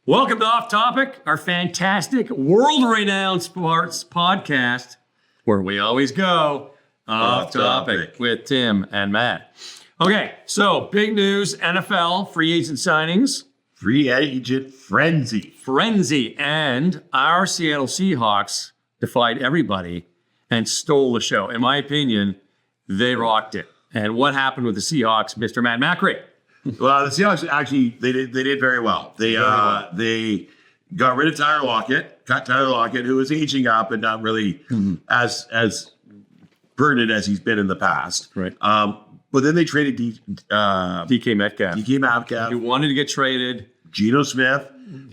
Welcome to Off Topic, our fantastic, world-renowned sports podcast, where we always go off topic with Tim and Matt. Okay, so big news, NFL, free agent signings. Free agent frenzy. And our Seattle Seahawks defied everybody and stole the show. In my opinion, they rocked it. And what happened with the Seahawks, Mr. Matt Macri? Well, the Seahawks actually they did very well. They got rid of Tyler Lockett, cut Tyler Lockett, who was aging up and not really as pertinent as he's been in the past. Right. But then they traded DK Metcalf. DK Metcalf. He wanted to get traded. Geno Smith.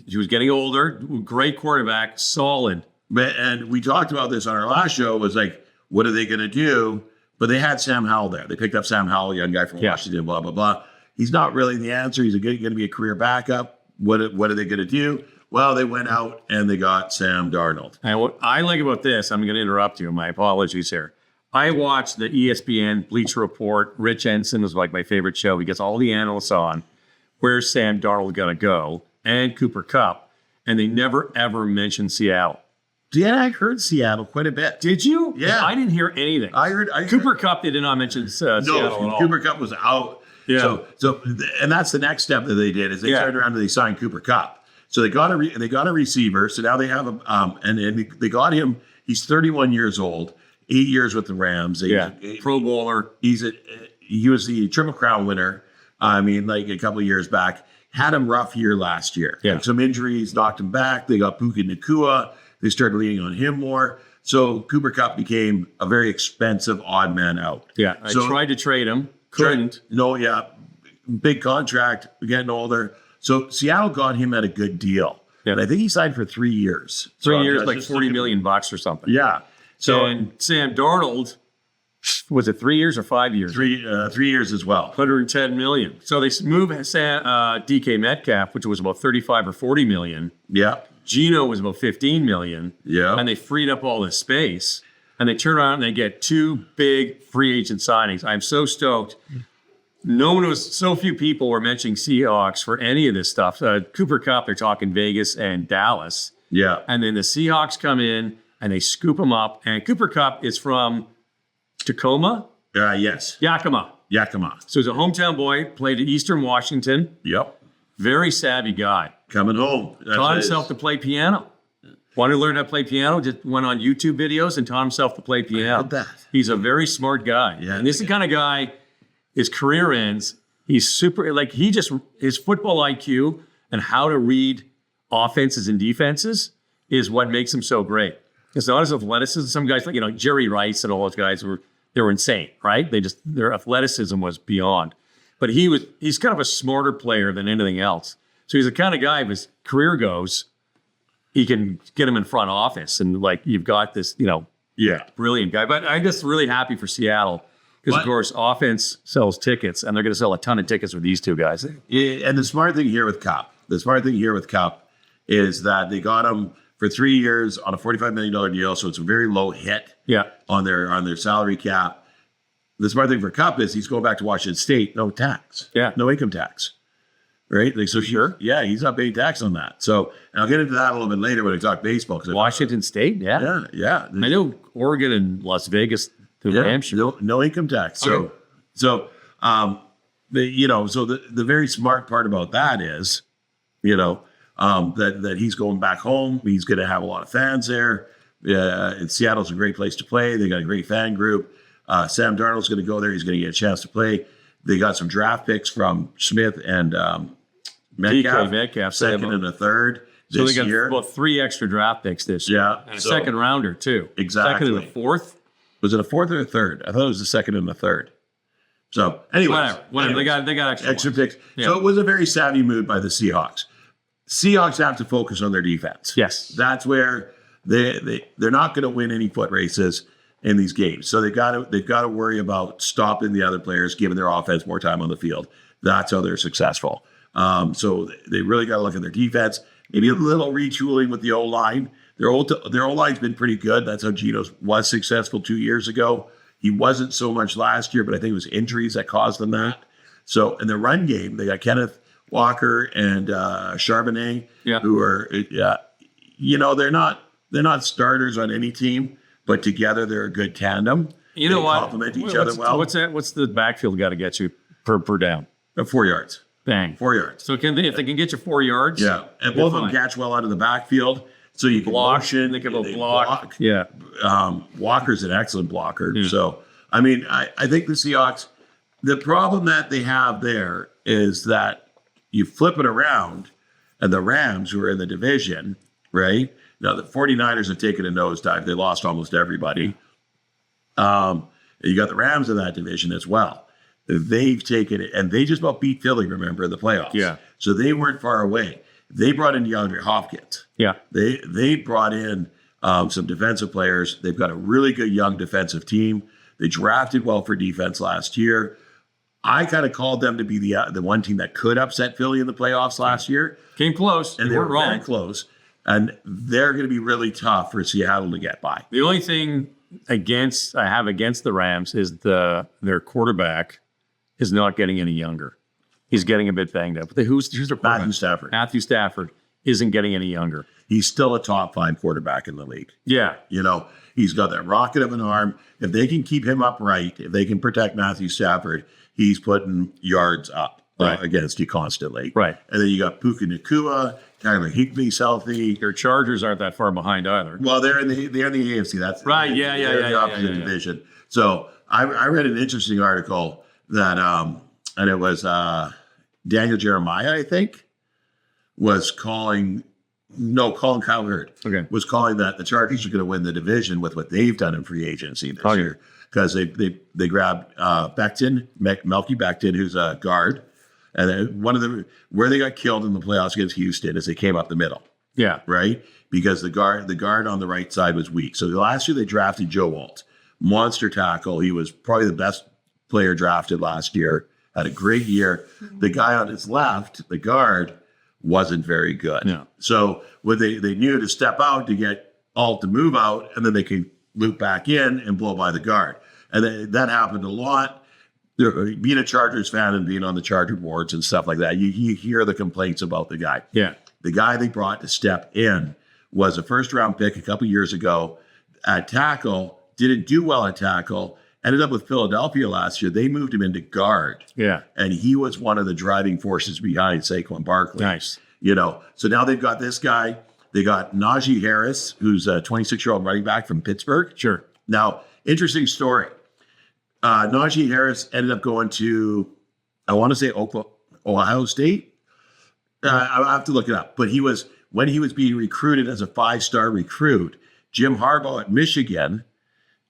He was getting older. Great quarterback. Solid. And we talked about this on our last show. Was like, what are they going to do? But they had Sam Howell there. They picked up Sam Howell, a young guy from Washington. Blah blah blah. He's not really the answer. He's going to be a career backup. What are they going to do? Well, they went out and they got Sam Darnold. And what I like about this, I'm going to interrupt you. My apologies here. I watched the ESPN Bleacher Report. Rich Ensign was like my favorite show. He gets all the analysts on. Where's Sam Darnold going to go? And Cooper Kupp. And they never, ever mentioned Seattle. Yeah, I heard Seattle quite a bit. Did you? Yeah. I didn't hear anything. I heard Cooper Kupp, they did not mention Seattle at all. Cooper Kupp was out. Yeah. So, and that's the next step that they did is they turned around and they signed Cooper Kupp. So they got a receiver. So now they have a and they got him. He's 31 years old, 8 years with the Rams. Pro Bowler. He was the Triple Crown winner. I mean, like a couple of years back. Had him rough year last year. Yeah. Like some injuries knocked him back. They got Puka Nacua. They started leaning on him more. So Cooper Kupp became a very expensive odd man out. Yeah. I tried to trade him. Couldn't. No, yeah. Big contract, getting older. So Seattle got him at a good deal. Yeah. And I think he signed for 3 years. 3 years, like $40 million or something. Yeah. So and Sam Darnold, was it 3 years or 5 years? 3 years as well. $110 million. So they moved DK Metcalf, which was about 35 or 40 million. Yeah. Geno was about 15 million. Yeah. And they freed up all this space. And they turn around and they get two big free agent signings. I'm so stoked. So few people were mentioning Seahawks for any of this stuff. Cooper Kupp, they're talking Vegas and Dallas. Yeah. And then the Seahawks come in and they scoop him up. And Cooper Kupp is from Tacoma? Yes. Yakima. So he's a hometown boy, played at Eastern Washington. Yep. Very savvy guy. Coming home. Taught himself to play piano. Wanted to learn how to play piano, just went on YouTube videos and taught himself to play piano. I heard that. He's a very smart guy. Yeah, and this is the kind of guy, his career ends, he's super, like his football IQ and how to read offenses and defenses is what makes him so great. It's not his athleticism. Some guys, like, Jerry Rice and all those guys they were insane, right? Their athleticism was beyond. But he's kind of a smarter player than anything else. So he's the kind of guy, if his career goes, he can get him in front office and you've got this, brilliant guy. But I'm just really happy for Seattle because, of course, offense sells tickets and they're going to sell a ton of tickets with these two guys. Yeah, and the smart thing here with Kupp is that they got him for 3 years on a $45 million deal. So it's a very low hit on their salary cap. The smart thing for Kupp is he's going back to Washington State, no tax, no income tax. Right? Sure. Yeah, he's not paying tax on that. So, and I'll get into that a little bit later when I talk baseball. Washington State? Yeah. I know Oregon and Las Vegas, New Hampshire. No income tax. Okay. So the very smart part about that is, that he's going back home. He's going to have a lot of fans there. And Seattle's a great place to play. They got a great fan group. Sam Darnold's going to go there. He's going to get a chance to play. They got some draft picks from Smith and Metcalf, second and a third this year. So they got about 3 extra draft picks this year. Yeah. And a second rounder, too. Exactly. Second and a fourth? Was it a fourth or a third? I thought it was the second and the third. So, anyway. Whatever. They got extra picks. Yeah. So it was a very savvy move by the Seahawks. Seahawks have to focus on their defense. Yes. That's where they're not going to win any foot races in these games. So they've got to worry about stopping the other players, giving their offense more time on the field. That's how they're successful. So they really got to look at their defense. Maybe a little retooling with the O-line. Their O-line's been pretty good. That's how Geno was successful 2 years ago. He wasn't so much last year, but I think it was injuries that caused them that. So in the run game, they got Kenneth Walker and Charbonnet, Yeah. who are, they're not starters on any team, but together they're a good tandem. You know They what? complement each other well. What's that? What's the backfield got to get you per down? 4 yards. Bang. 4 yards. So if they can get you 4 yards, Yeah, and you're both of them fine. catch well out of the backfield, so you can Block. motion. Think of a they block. Yeah. Walker's an excellent blocker. Yeah. So, I mean, I think the Seahawks, the problem that they have there is that you flip it around, and the Rams, who are in the division, right? Now, the 49ers have taken a nosedive. They lost almost everybody. You got the Rams in that division as well. They've taken it, and they just about beat Philly, remember, in the playoffs. Yeah. So they weren't far away. They brought in DeAndre Hopkins. Yeah. They brought in some defensive players. They've got a really good young defensive team. They drafted well for defense last year. I kind of called them to be the one team that could upset Philly in the playoffs last year, Came close. and You they were weren't very wrong. close. And they're going to be really tough for Seattle to get by. The only thing I have against the Rams is their quarterback is not getting any younger. He's getting a bit banged up. But who's their quarterback? Matthew Stafford. Matthew Stafford isn't getting any younger. He's still a top 5 quarterback in the league. Yeah. He's got that rocket of an arm. If they can keep him upright, if they can protect Matthew Stafford, he's putting yards up Right. against you constantly. Right. And then you got Puka Nacua, Tyler Higbee's healthy. Their Chargers aren't that far behind either. Well, they're in the AFC. That's Right, yeah, they're in the opposite yeah. division. So I read an interesting article that and it was Daniel Jeremiah, I think, was calling. No, Colin Cowherd Okay. was calling that the Chargers are going to win the division with what they've done in free agency this Okay. year, because they grabbed Becton, Melky Becton, who's a guard, and then where they got killed in the playoffs against Houston is they came up the middle, Yeah. right? Because the guard on the right side was weak. So last year they drafted Joe Walt, monster tackle. He was probably the best player drafted last year. Had a great year. The guy on his left, the guard, wasn't very good. No. So what they knew to step out to get Alt to move out, and then they could loop back in and blow by the guard. And that happened a lot. Being a Chargers fan and being on the Charger boards and stuff like that, you hear the complaints about the guy. Yeah. The guy they brought to step in was a first-round pick a couple years ago at tackle, didn't do well at tackle, ended up with Philadelphia last year. They moved him into guard, Yeah. and he was one of the driving forces behind Saquon Barkley. Nice. So now they've got this guy. They got Najee Harris, who's a 26-year-old running back from Pittsburgh. Sure. Now, interesting story. Najee Harris ended up going to, I want to say Ohio State. I have to look it up. But when he was being recruited as a 5-star recruit, Jim Harbaugh at Michigan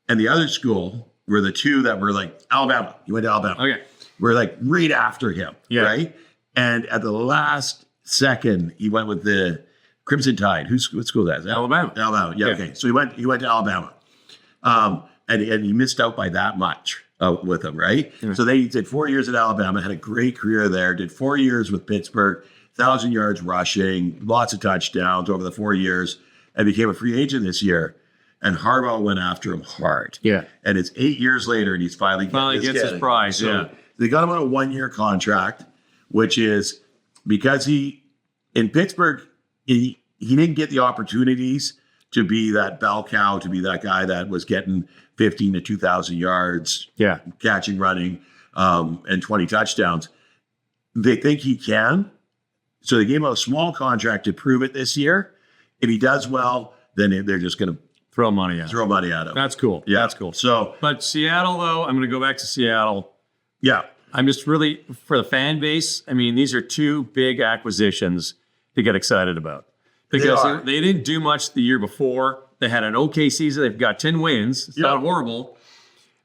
and the other school were the two that were like Alabama. He went to Alabama. Okay. We're like right after him, Yeah. right? And at the last second, he went with the Crimson Tide. What school is that? Alabama. Alabama. Yeah, Yeah. okay. So he went to Alabama. And he missed out by that much with them, right? Yeah. So they did 4 years at Alabama, had a great career there, did 4 years with Pittsburgh, 1,000 yards rushing, lots of touchdowns over the 4 years, and became a free agent this year. And Harbaugh went after him hard. Yeah. And it's 8 years later, and he's finally Gets his prize. So Yeah. they got him on a 1-year contract, which is because in Pittsburgh, he didn't get the opportunities to be that bell cow, to be that guy that was getting 15 to 2,000 yards, Yeah. catching, running, and 20 touchdowns. They think he can. So they gave him a small contract to prove it this year. If he does well, then they're just going to Throw money out. throw money at him. That's cool. Yeah. That's cool. So, But Seattle, though, I'm going to go back to Seattle. yeah. I'm just really, for the fan base, I mean, these are two big acquisitions to get excited about. Because are. they didn't do much the year before. They had an okay season. They've got 10 wins. It's not horrible.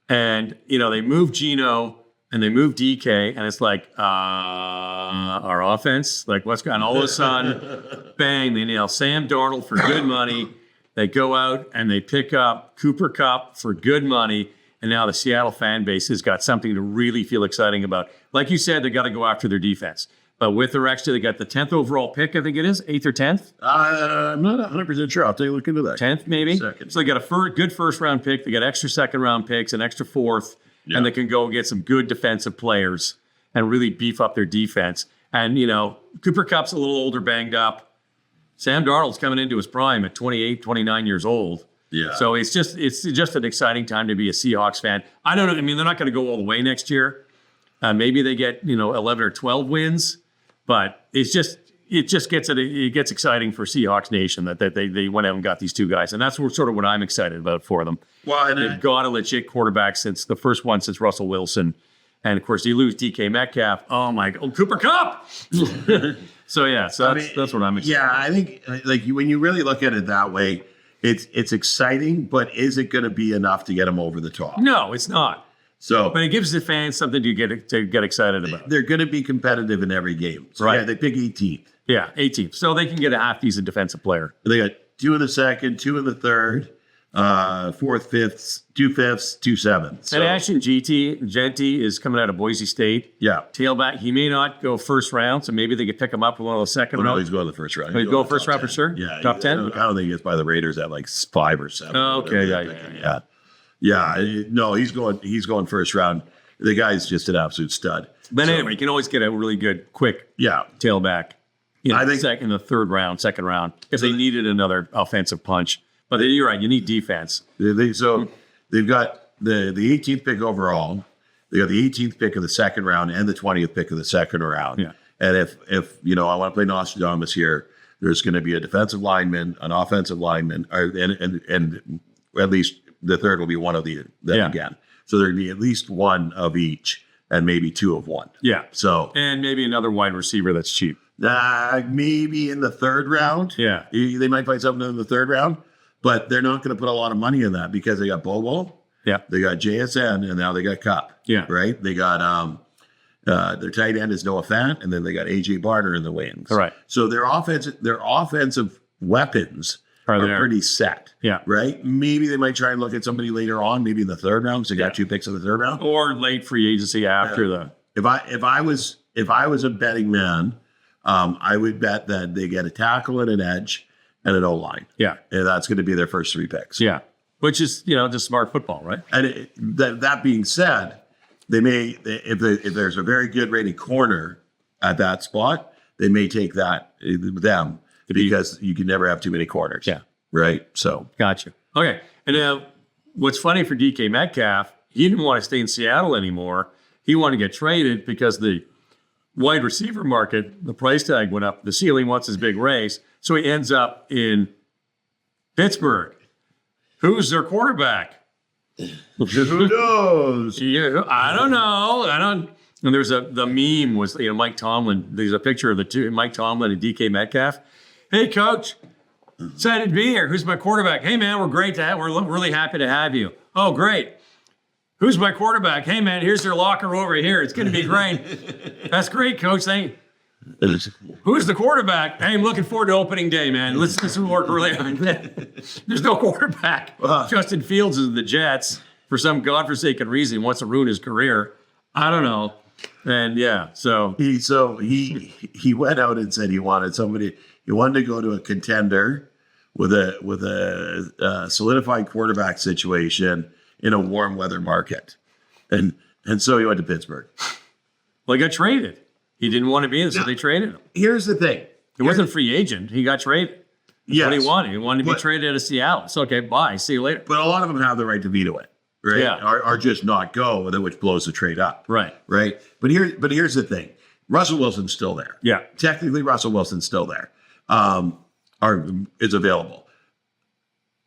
And, they moved Geno and they moved DK. And it's like, our offense, like what's going on? All of a sudden, bang, they nail Sam Darnold for good money. They go out and they pick up Cooper Kupp for good money. And now the Seattle fan base has got something to really feel exciting about. Like you said, they got to go after their defense. But with their extra, they got the 10th overall pick, I think it is, 8th or 10th? I'm not 100% sure. I'll take a look into that. 10th, maybe? Second. So they got a good first-round pick. They got extra second-round picks, an extra fourth, Yeah. and they can go get some good defensive players and really beef up their defense. And, you know, Cooper Kupp's a little older, banged up. Sam Darnold's coming into his prime at 28, 29 years old. Yeah. So it's just an exciting time to be a Seahawks fan. I don't know. I mean, they're not going to go all the way next year. Maybe they get, you know, 11 or 12 wins, but it gets exciting for Seahawks Nation that they went out and got these two guys. And that's sort of what I'm excited about for them. Well, and They've got a legit quarterback since the first one since Russell Wilson. And of course, you lose DK Metcalf. Oh my God, Cooper Kupp. So yeah, that's what I'm excited. Yeah, I think when you really look at it that way, it's exciting, but is it going to be enough to get them over the top? No, it's not. So, but it gives the fans something to get excited about. They're going to be competitive in every game. So Right. Yeah, they pick 18th. Yeah, 18th. So they can get a half decent defensive player. They got 2 in the second, 2 in the third, 4th, 5th, 2 5ths, 2 7ths. So, And Ashton Genty is coming out of Boise State. yeah. Tailback. He may not go first round, so maybe they could pick him up with one of those second Oh, no, round. he's going to the first round. He'd go first round for 10. sure? Yeah. Top 10? I don't think it's by the Raiders at like 5 or 7. Oh, okay, Yeah. No, he's going first round. The guy's just an absolute stud. But anyway, you can always get a really good, quick Yeah. tailback. I think- in the third round, second round, if they needed another offensive punch. But you're right, you need defense. They've got the 18th pick overall. They got the 18th pick of the second round and the 20th pick of the second round. Yeah. And if you know, I want to play Nostradamus here, there's going to be a defensive lineman, an offensive lineman, and at least the third will be one of them Yeah. again. So there'd be at least one of each and maybe 2 of one. Yeah. So And maybe another wide receiver that's cheap. maybe in the third round. Yeah. They might find something in the third round, but they're not going to put a lot of money in that because they got Bobo. Yeah. They got JSN, and now they got Cup. Yeah. Right? They got their tight end is Noah Fant, and then they got AJ Barner in the wings. All right. So their offensive weapons Are are there. pretty set. Yeah. Right? Maybe they might try and look at somebody later on, maybe in the third round, because they got 2 picks in the third round. Or late free agency after the. If I was a betting man, I would bet that they get a tackle and an edge and an O-line. Yeah. And that's going to be their first 3 picks. Yeah. Which is, just smart football, right? And that being said, they may, if there's a very good rated corner at that spot, they may take them because you can never have too many corners. Yeah. Right. So Gotcha. Okay. And what's funny for DK Metcalf, he didn't want to stay in Seattle anymore. He wanted to get traded because the wide receiver market, the price tag went up. The ceiling wants his big raise. So he ends up in Pittsburgh. Who's their quarterback? who knows? Yeah, I don't know. And there's the meme was, Mike Tomlin. There's a picture of the two, Mike Tomlin and DK Metcalf. Hey, coach, excited to be here. Who's my quarterback? Hey, man, we're really happy to have you. Oh, great. Who's my quarterback? Hey, man, here's their locker over here. It's going to be great. That's great, coach. Who's the quarterback? Hey, I'm looking forward to opening day, man. This will work really hard. There's no quarterback. Justin Fields is the Jets for some godforsaken reason. Wants to ruin his career. I don't know. And yeah, so he went out and said he wanted somebody. He wanted to go to a contender with a solidified quarterback situation in a warm weather market, and so he went to Pittsburgh. Well, he got traded. He didn't want to be in, so they traded him. Here's the thing. He wasn't a free agent. He got traded. That's Yes. what he wanted. He wanted to be traded out of Seattle. It's okay, bye. See you later. But a lot of them have the right to veto it, right? Yeah. Or just not go, which blows the trade up. Right. Right. But here's the thing. Russell Wilson's still there. Yeah. Technically, Russell Wilson's still there. Is available.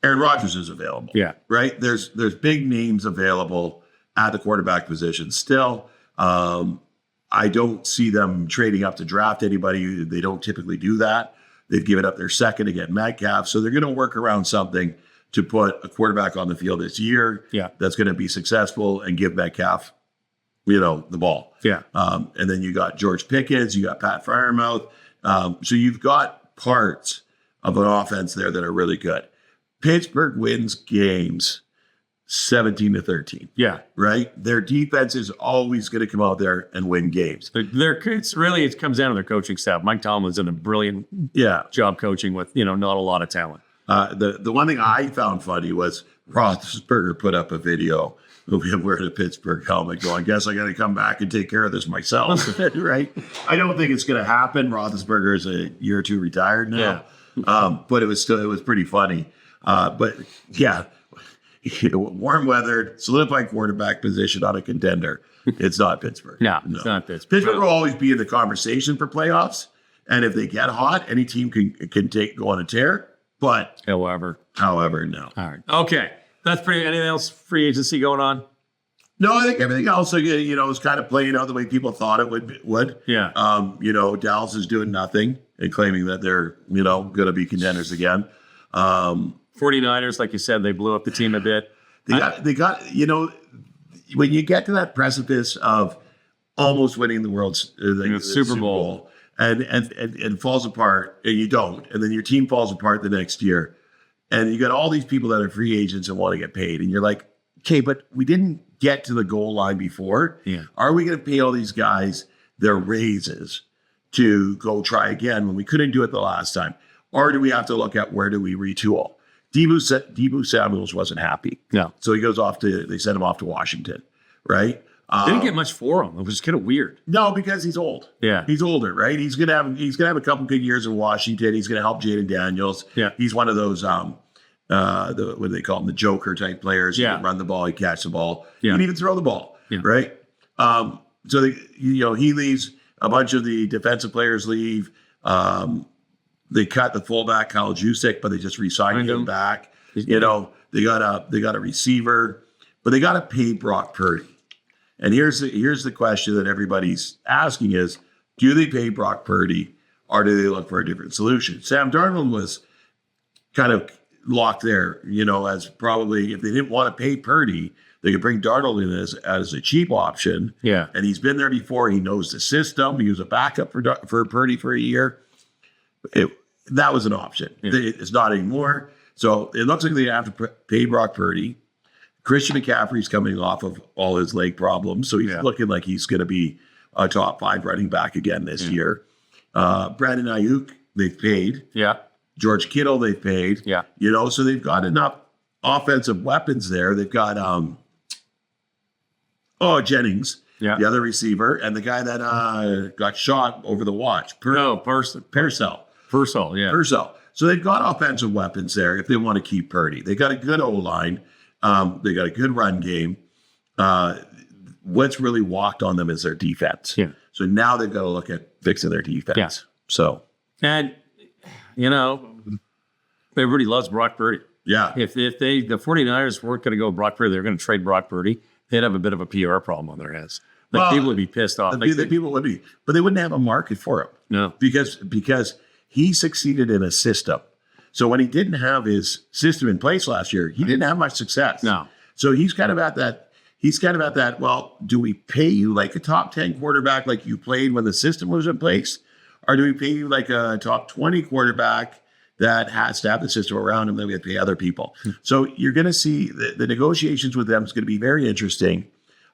Aaron Rodgers is available. Yeah. Right. There's big names available at the quarterback position still. I don't see them trading up to draft anybody. They don't typically do that. They've given up their second to get Metcalf, so they're going to work around something to put a quarterback on the field this year. Yeah. That's going to be successful and give Metcalf, the ball. Yeah. And then you got George Pickens, you got Pat Freiermuth. So you've got parts of an offense there that are really good. Pittsburgh wins games 17-13. Yeah. Right? Their defense is always going to come out there and win games. It comes down to their coaching staff. Mike Tomlin's done a brilliant Yeah. job coaching with, not a lot of talent. The one thing I found funny was Roethlisberger put up a video of him wearing a Pittsburgh helmet going, guess I got to come back and take care of this myself. Right? I don't think it's going to happen. Roethlisberger is a year or two retired now. But it was pretty funny. But yeah, warm weather, solidified quarterback position on a contender. It's not Pittsburgh. No, it's not Pittsburgh. Pittsburgh will always be in the conversation for playoffs. And if they get hot, any team can go on a tear. But however, no. All right. Okay. That's pretty. Anything else free agency going on? No, I think everything else, is kind of playing out the way people thought it would. Yeah. Dallas is doing nothing and claiming that they're, going to be contenders again. 49ers, like you said, they blew up the team a bit. They got, when you get to that precipice of almost winning the Super Bowl. And falls apart, and you don't, and then your team falls apart the next year, and you got all these people that are free agents and want to get paid, and you're like, okay, but we didn't get to the goal line before. Yeah. Are we going to pay all these guys their raises to go try again when we couldn't do it the last time? Or do we have to look at where do we retool? Deebo Samuels wasn't happy. No. So they sent him off to Washington, right? Didn't get much for him. It was kind of weird. No, because he's old. Yeah. He's older, right? He's gonna have a couple good years in Washington. He's gonna help Jaden Daniels. Yeah. He's one of those what do they call him? The Joker type players. Yeah. He can run the ball, he catch the ball. Yeah. He can even throw the ball. Yeah. Right. So he leaves, a bunch of the defensive players leave. They cut the fullback Kyle Juszczyk, but they just re-signed him back. They got a receiver, but they got to pay Brock Purdy. And here's the question that everybody's asking is, do they pay Brock Purdy or do they look for a different solution? Sam Darnold was kind of locked there, as probably if they didn't want to pay Purdy, they could bring Darnold in as a cheap option. Yeah. And he's been there before. He knows the system. He was a backup for Purdy for a year. That was an option. Yeah. It's not anymore. So it looks like they have to pay Brock Purdy. Christian McCaffrey's coming off of all his leg problems, so he's looking like he's going to be a top 5 running back again this year. Brandon Ayuk, they've paid. Yeah. George Kittle, they've paid. Yeah. So they've got enough offensive weapons there. They've got Jennings, the other receiver, and the guy that got shot over the watch. Purcell. Purcell, yeah. Purcell. So they've got offensive weapons there if they want to keep Purdy. They got a good O-line. They got a good run game. What's really walked on them is their defense. Yeah. So now they've got to look at fixing their defense. Yeah. So. And, everybody loves Brock Purdy. Yeah. If the 49ers weren't going to go Brock Purdy, they're going to trade Brock Purdy, they'd have a bit of a PR problem on their hands. People would be pissed off. People would be, but they wouldn't have a market for him. No. Because he succeeded in a system. So when he didn't have his system in place last year, he didn't have much success. No. So he's kind of at that, well, do we pay you like a top 10 quarterback like you played when the system was in place? Or do we pay you like a top 20 quarterback that has to have the system around him, then we have to pay other people? So you're going to see the negotiations with them is going to be very interesting.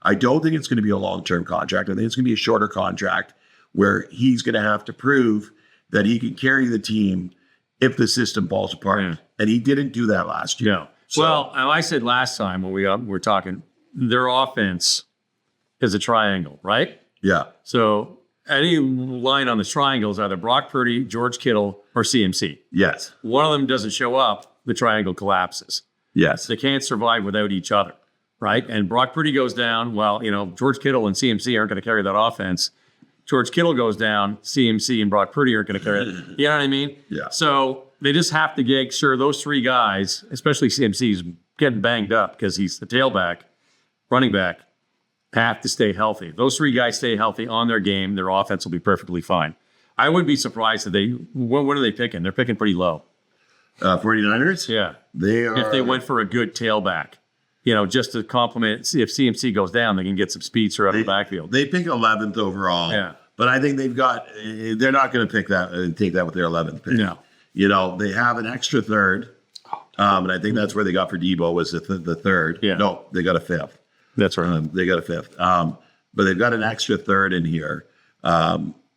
I don't think it's going to be a long-term contract. I think it's going to be a shorter contract where he's going to have to prove that he can carry the team if the system falls apart. Yeah. And he didn't do that last year. No. Well, I said last time when we were talking, their offense is a triangle, right? Yeah. So any line on the triangle is either Brock Purdy, George Kittle, or CMC. Yes. One of them doesn't show up, the triangle collapses. Yes. They can't survive without each other, right? And Brock Purdy goes down. Well, George Kittle and CMC aren't going to carry that offense. George Kittle goes down, CMC and Brock Purdy aren't going to carry it. You know what I mean? Yeah. So they just have to make sure those 3 guys, especially CMC's getting banged up because he's the tailback, running back, have to stay healthy. Those 3 guys stay healthy on their game, their offense will be perfectly fine. I wouldn't be surprised if what are they picking? They're picking pretty low. 49ers? Yeah. They are. If they went for a good tailback, just to complement, if CMC goes down, they can get some speed throughout the backfield. They pick 11th overall. Yeah. But I think they're not going to pick that and take that with their 11th pick. No. They have an extra third. And I think that's where they got for Deebo was the third. Yeah. No, they got a 5th. That's right. They got a 5th. But they've got an extra third in here.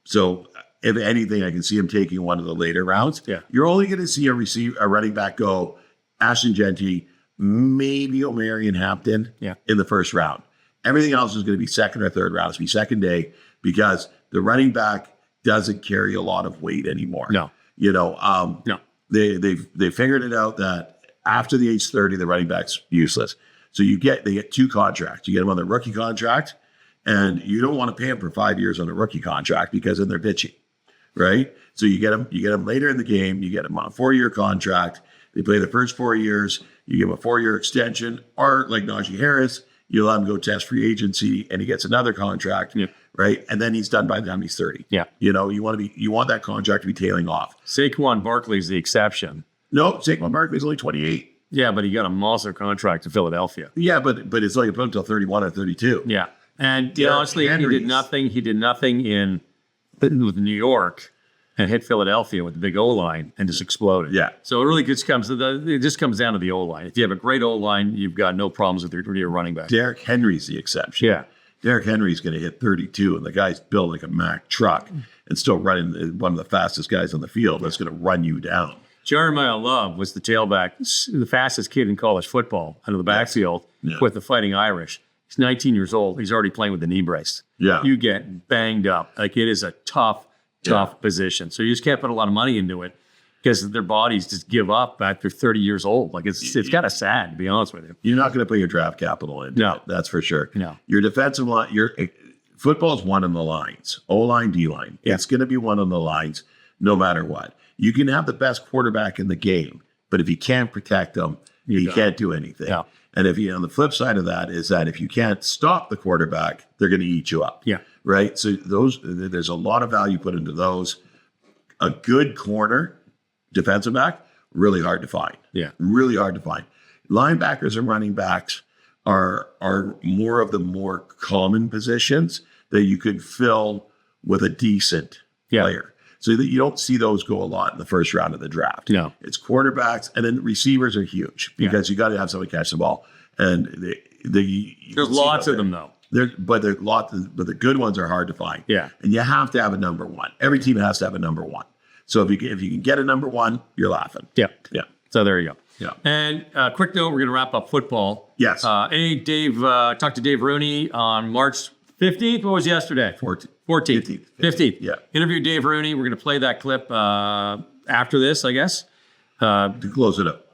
So if anything, I can see him taking one of the later rounds. Yeah. You're only going to see a running back go Ashton Genty, maybe O'Marion Hampton Yeah. in the first round. Everything else is going to be second or third round. It's going to be second day because the running back doesn't carry a lot of weight anymore. No. No. They figured it out that after the age 30, the running back's useless. So they get 2 contracts. You get them on the rookie contract, and you don't want to pay them for 5 years on a rookie contract because then they're bitchy, right? So you get them later in the game. You get them on a 4-year contract. They play the first 4 years. You give them a 4-year extension, or like Najee Harris, you let him go test free agency, and he gets another contract, right? And then he's done by the time he's 30. Yeah. You want that contract to be tailing off. Saquon Barkley's the exception. No, Saquon Barkley's only 28. Yeah, but he got a monster contract to Philadelphia. Yeah, but it's only up until 31 or 32. Yeah. And Derrick honestly, Henry's- he did nothing with New York and hit Philadelphia with the big O-line and just exploded. Yeah. So it really just comes down to the O-line. If you have a great O-line, you've got no problems with your running back. Derrick Henry's the exception. Yeah. Derrick Henry's going to hit 32, and the guy's built like a Mack truck and still running one of the fastest guys on the field. That's going to run you down. Jeremiah Love was the tailback, the fastest kid in college football out of the backfield with the Fighting Irish. He's 19 years old. He's already playing with a knee brace. Yeah. You get banged up. Like, it is a tough position. So you just can't put a lot of money into it because their bodies just give up after 30 years old. Like, it's kind of sad, to be honest with you. You're not going to put your draft capital in. No. That's for sure. No. Your defensive line, football's one on the lines. O-line, D-line. Yeah. It's going to be one on the lines no matter what. You can have the best quarterback in the game, but if you can't protect them, you can't do anything. Yeah. And on the flip side of that is that if you can't stop the quarterback, they're going to eat you up. Yeah. Right. So there's a lot of value put into those. A good corner, defensive back, really hard to find. Yeah. Really hard to find. Linebackers and running backs are more of the more common positions that you could fill with a decent player. So that you don't see those go a lot in the first round of the draft. No. It's quarterbacks, and then receivers are huge because you got to have somebody catch the ball. And There's lots of them, though. But the good ones are hard to find. Yeah. And you have to have a number one. Every team has to have a number one. So if you can get a number one, you're laughing. Yeah. Yeah. So there you go. Yeah. And quick note, we're going to wrap up football. Yes. Talked to Dave Rooney on March 15th. What was yesterday? 14th. 15th. Yeah. Interviewed Dave Rooney. We're going to play that clip after this, I guess. To close it up.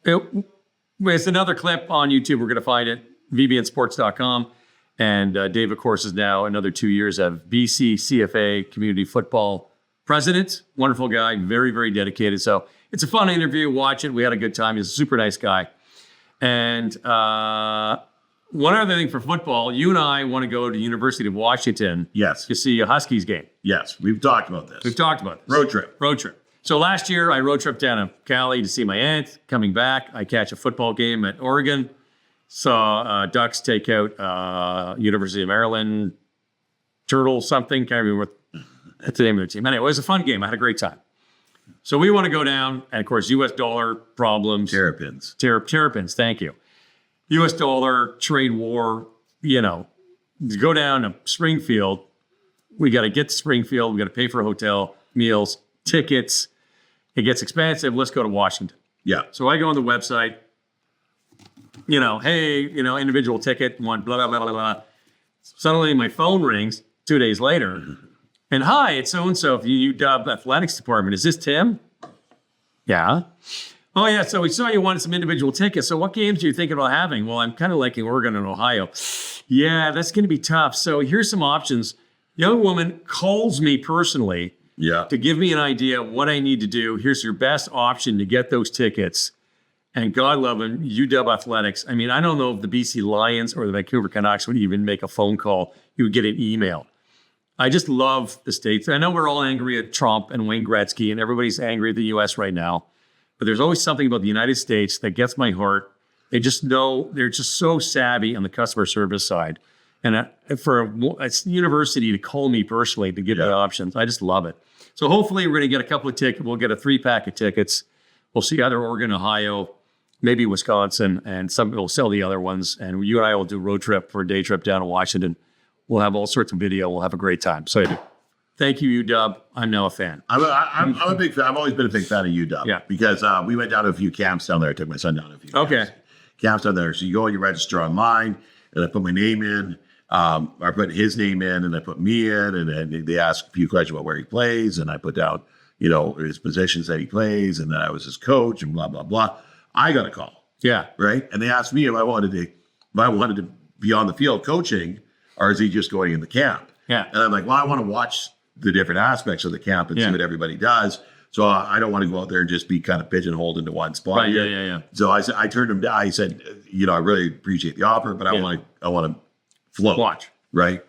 It's another clip on YouTube. We're going to find it, vbnsports.com. And Dave, of course, is now another 2 years of BC CFA community football president. Wonderful guy, very, very dedicated. So it's a fun interview. Watch it. We had a good time. He's a super nice guy. And one other thing for football, you and I want to go to University of Washington Yes. to see a Huskies game. Yes. We've talked about this. We've talked about this. Road trip. So last year, I road tripped down to Cali to see my aunt. Coming back, I catch a football game at Oregon. Saw Ducks take out University of Maryland, Turtle something. Can't remember what's the name of their team. Anyway, it was a fun game. I had a great time. So we want to go down, and of course, U.S. dollar problems. Terrapins. Terrapins, thank you. U.S. dollar, trade war, to go down to Springfield, we got to get to Springfield. We got to pay for a hotel, meals, tickets. It gets expensive. Let's go to Washington. Yeah. So I go on the website, hey, individual ticket, one, blah, blah, blah, blah, blah. Suddenly my phone rings 2 days later. And hi, it's so-and-so from UW Athletics Department. Is this Tim? Yeah. Oh, yeah. So we saw you wanted some individual tickets. So what games are you thinking about having? Well, I'm kind of liking Oregon and Ohio. Yeah, that's going to be tough. So here's some options. Young woman calls me personally to give me an idea of what I need to do. Here's your best option to get those tickets. And God love them, UW Athletics. I mean, I don't know if the BC Lions or the Vancouver Canucks would even make a phone call. You would get an email. I just love the States. I know we're all angry at Trump and Wayne Gretzky, and everybody's angry at the U.S. right now. But there's always something about the United States that gets my heart. They just know, they're just so savvy on the customer service side. And for a university to call me personally to give me options, I just love it. So hopefully we're going to get a couple of tickets. We'll get a 3-pack of tickets. We'll see either Oregon, Ohio, maybe Wisconsin, and some will sell the other ones. And you and I will do a road trip for a day trip down to Washington. We'll have all sorts of video. We'll have a great time. So thank you, UW. I'm now a fan. I'm a big fan. I've always been a big fan of UW. Yeah. Because we went down to a few camps down there. I took my son down to a few camps. Okay. camp's done there. So you go and you register online, and I put my name in. I put his name in, and I put me in, and then they ask a few questions about where he plays, and I put down, his positions that he plays, and then I was his coach, and blah blah blah. I got a call, Yeah. right? And they asked me if I wanted to be on the field coaching, or is he just going in the camp? Yeah. And I'm like, well, I want to watch the different aspects of the camp and Yeah. see what everybody does. So I don't want to go out there and just be kind of pigeonholed into one spot. Right. here. Yeah. So I turned him down. I said, I really appreciate the offer, but I want to float. Watch. Right.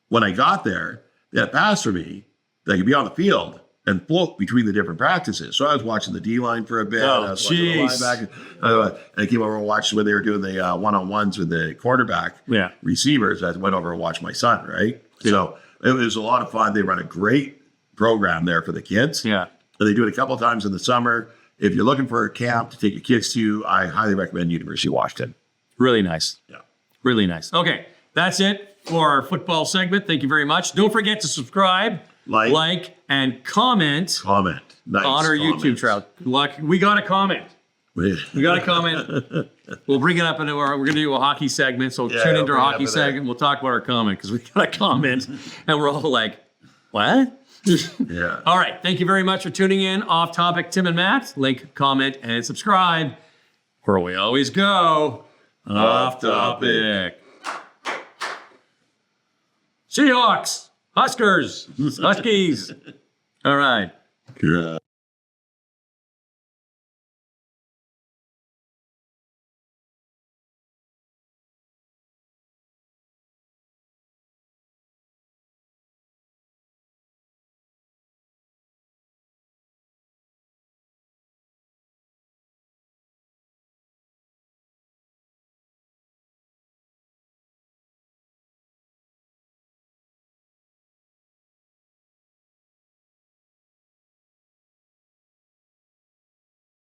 When I got there, they had a pass for me that I could be on the field and float between the different practices. So I was watching the D line for a bit. Oh, I was watching the jeez. linebacker. And I came over and watched when they were doing the one-on-ones with the quarterback Yeah. receivers. I went over and watched my son, right? So it was a lot of fun. They run a great program there for the kids. Yeah. And they do it a couple of times in the summer. If you're looking for a camp to take your kids to, I highly recommend University of Washington. Really nice. Yeah. Really nice. Okay. That's it for our football segment. Thank you very much. Don't forget to subscribe, like and comment Comment. Nice on our comments. YouTube channel. We got a comment. We got a comment. We'll bring it up we're going to do a hockey segment. So Yeah, tune into our bring it hockey up in there. segment. We'll talk about our comment because we got a comment and we're all like, what? Yeah. All right. Thank you very much for tuning in. Off Topic, Tim and Matt. Like, comment, and subscribe. Where we always go. Off Topic. Seahawks, Huskers, Huskies. All right. Yeah.